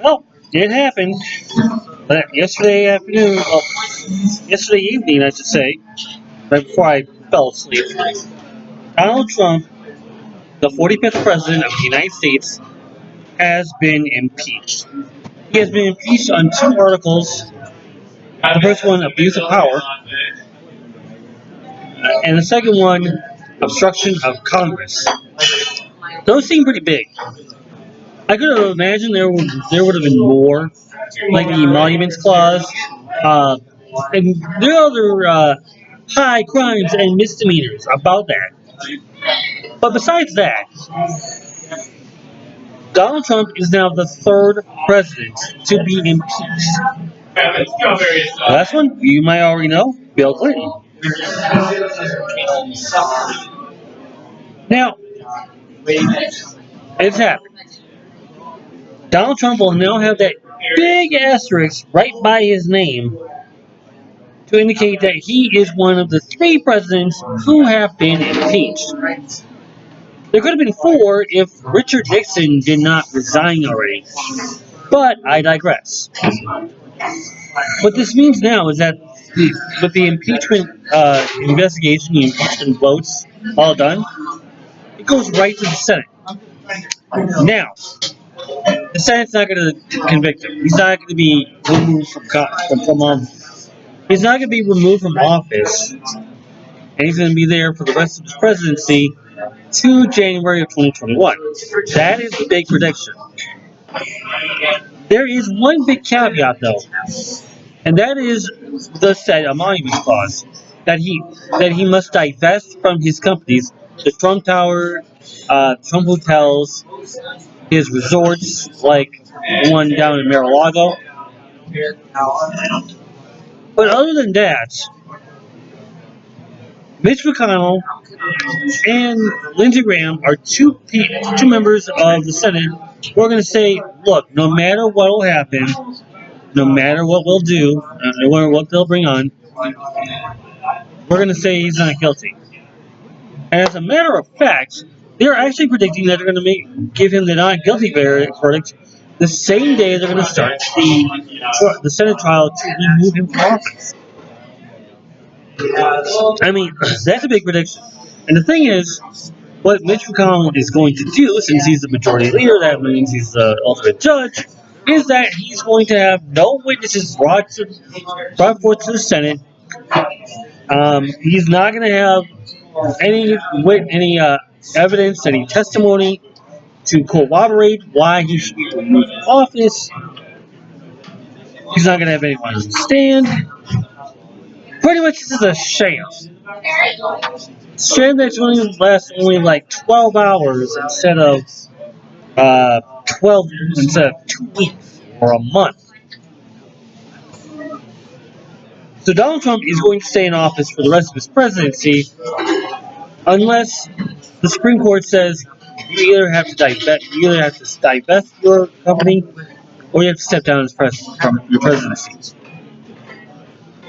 Well, it happened yesterday evening, I should say, right before I fell asleep. Donald Trump, the 45th president of the United States, has been impeached. He has been impeached on two articles. The first one, abuse of power, and the second one, obstruction of Congress. Those seem pretty big. I could have imagined there would have been more, like the emoluments clause, uh, and there are other high crimes and misdemeanors about that. But besides that, Donald Trump is now the third president to be impeached. The last one, you might already know, Bill Clinton. Now, it's happened. Donald Trump will now have that big asterisk right by his name to indicate that he is one of the three presidents who have been impeached. There could have been four if Richard Nixon did not resign already. But I digress. What this means now is that with the impeachment investigation, the impeachment votes all done, it goes right to the Senate. Now, the Senate's not going to convict him. He's not going to be removed he's not going to be removed from office, and he's going to be there for the rest of his presidency to January of 2021. That is the big prediction. There is one big caveat, though, and that is the said emoluments clause that he must divest from his companies, the Trump Tower, Trump hotels, his resorts like the one down in Mar-a-Lago. But other than that, Mitch McConnell and Lindsey Graham are two members of the Senate who are going to say, look, no matter what will happen, no matter what we'll do, no matter what they'll bring on, we're going to say he's not guilty. And as a matter of fact, they're actually predicting that they're going to give him the not guilty verdict the same day they're going to start the Senate trial to remove him from office. I mean, that's a big prediction. And the thing is, what Mitch McConnell is going to do, since he's the majority leader, that means he's the ultimate judge, is that he's going to have no witnesses brought forth to the Senate. He's not going to have any evidence, any testimony to corroborate why he should be removed from office. He's not going to have anyone to stand. Pretty much, this is a sham. Sham that's only lasts only like 12 hours uh, 2 weeks or a month. So Donald Trump is going to stay in office for the rest of his presidency unless the Supreme Court says you either have to divest your company or you have to step down as from your presidency.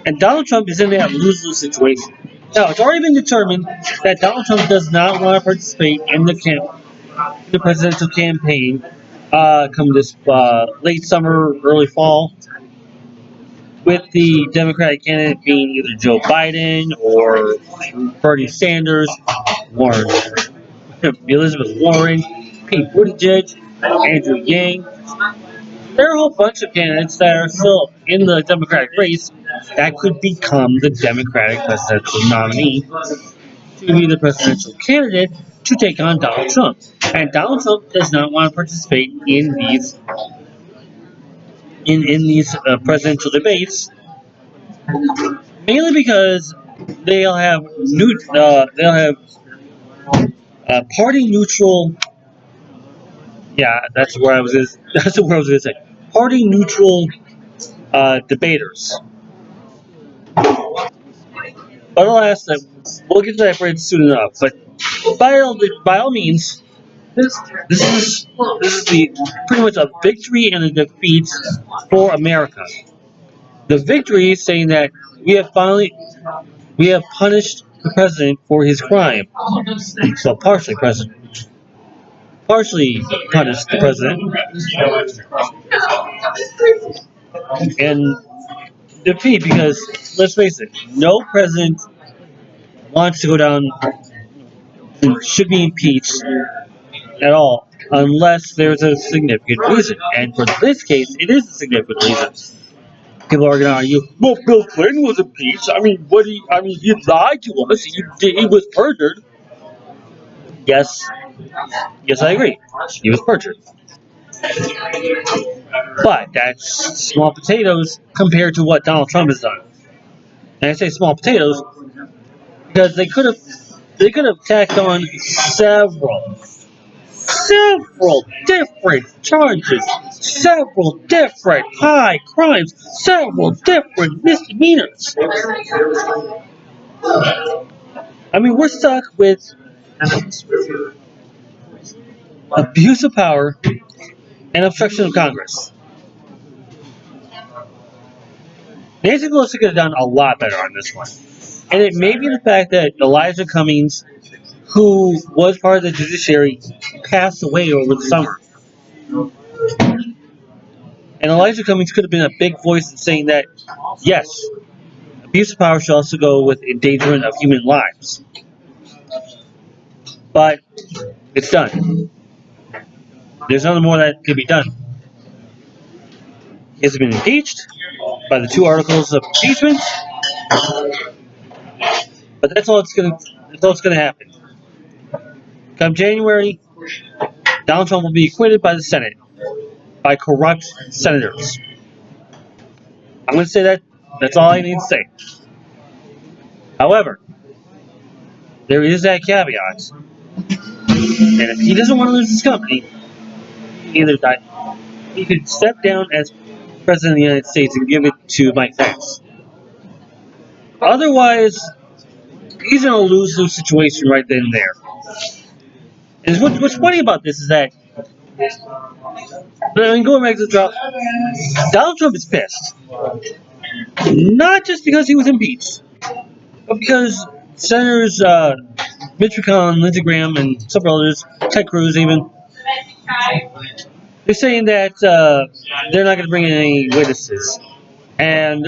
And Donald Trump is in that lose-lose situation. Now, it's already been determined that Donald Trump does not want to participate in the presidential campaign come this late summer, early fall, with the Democratic candidate being either Joe Biden or Bernie Sanders, Warren, Elizabeth Warren, Pete Buttigieg, Andrew Yang. There are a whole bunch of candidates that are still in the Democratic race that could become the Democratic presidential nominee to be the presidential candidate to take on Donald Trump. And Donald Trump does not want to participate in these presidential debates, mainly because they'll have party neutral. Yeah, that's where I was. That's what I was going to say. Party neutral debaters. But alas, we'll get to that bridge soon enough. But by all means, this is pretty much a victory and a defeat for America. The victory is saying that we have punished the president for his crime. So partially partially punish the president and defeat, because let's face it, no president wants to go down and should be impeached at all unless there's a significant reason. And for this case, it is a significant reason. People are going to argue, well, Bill Clinton was impeached. I mean, he lied to us. He was perjured. Yes, yes, I agree. He was perjured. But that's small potatoes compared to what Donald Trump has done. And I say small potatoes because they could have tacked on several different charges, several different high crimes, several different misdemeanors. I mean, we're stuck with abuse of power and obstruction of Congress. Nancy Pelosi could have done a lot better on this one. And it may be the fact that Elijah Cummings, who was part of the judiciary, passed away over the summer. And Elijah Cummings could have been a big voice in saying that, yes, abuse of power should also go with endangerment of human lives. But it's done. There's nothing more that can be done. He has been impeached by the 2 articles of impeachment, but that's all it's gonna happen. Come January, Donald Trump will be acquitted by the Senate, by corrupt senators. I'm going to say that. That's all I need to say. However, there is that caveat, and if he doesn't want to lose his company, he could step down as president of the United States and give it to Mike Pence. Otherwise, he's in a lose-lose situation right then and there. And what's funny about this is that, I mean, going back to the trial, Donald Trump is pissed. Not just because he was impeached, but because Senators Mitch McConnell, Lindsey Graham, and several others, Ted Cruz even, they're saying that they're not going to bring in any witnesses. And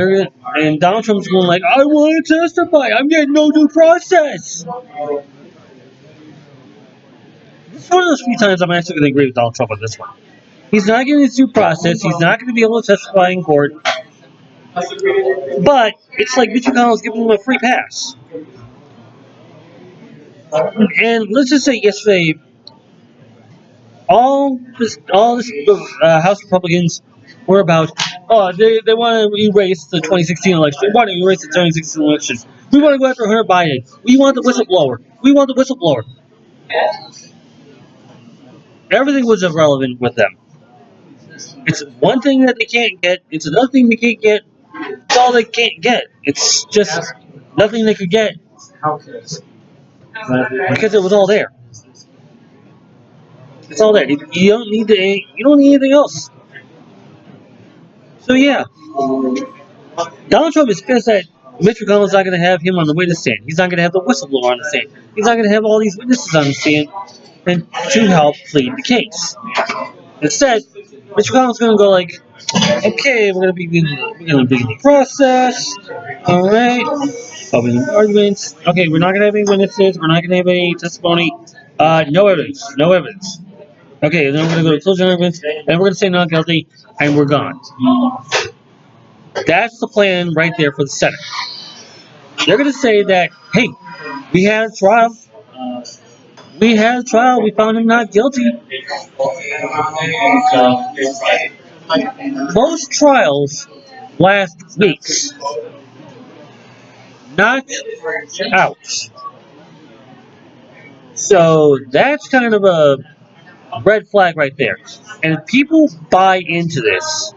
Donald Trump's going like, I want to testify. I'm getting no due process. This is one of those few times I'm actually going to agree with Donald Trump on this one. He's not getting his due process. He's not going to be able to testify in court. But it's like Mitch McConnell's giving him a free pass. And let's just say yesterday, all this House Republicans were about, they want to erase the 2016 election. They want to erase the 2016 election. We want to go after Hunter Biden. We want the whistleblower. We want the whistleblower. Everything was irrelevant with them. It's one thing that they can't get. It's another thing they can't get. It's all they can't get. It's just nothing they could get because it was all there. It's all there. You don't need anything else. So yeah, Donald Trump is pissed that Mitch McConnell's not going to have him on the witness stand. He's not going to have the whistleblower on the stand. He's not going to have all these witnesses on the stand and to help plead the case. Instead, Mitch McConnell's going to go like, okay, we're going to begin the process. All right, open arguments. Okay, we're not going to have any witnesses. We're not going to have any testimony. No evidence. Okay, then we're going to go to closing arguments, and we're going to say not guilty, and we're gone. That's the plan right there for the Senate. They're going to say that, hey, we had a trial. We found him not guilty. Most trials last weeks, not hours. So that's kind of a red flag right there. And if people buy into this,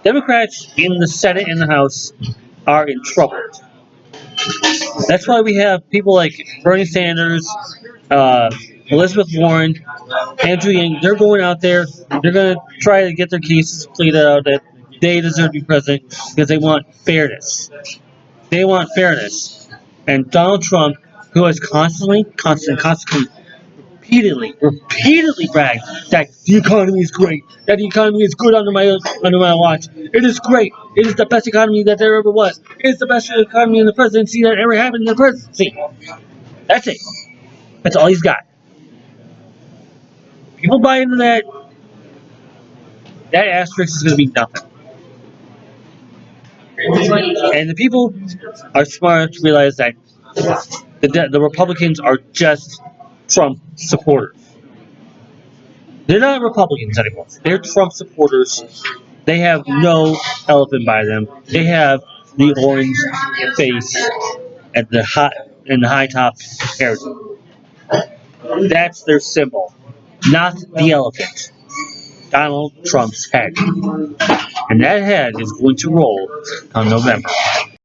Democrats in the Senate and the House are in trouble. That's why we have people like Bernie Sanders, Elizabeth Warren, Andrew Yang. They're going out there. They're going to try to get their cases pleaded out that they deserve to be president because they want fairness. They want fairness. And Donald Trump who has constantly, repeatedly bragged that the economy is great, that the economy is good under my watch. It is great. It is the best economy that there ever was. It is the best economy in the presidency that ever happened in the presidency. That's it. That's all he's got. People buy into that. That asterisk is going to be nothing. And the people are smart enough to realize that the Republicans are just Trump supporters. They're not Republicans anymore. They're Trump supporters. They have no elephant by them. They have the orange face and the high top hairdo. That's their symbol, not the elephant. Donald Trump's head, and that head is going to roll on November.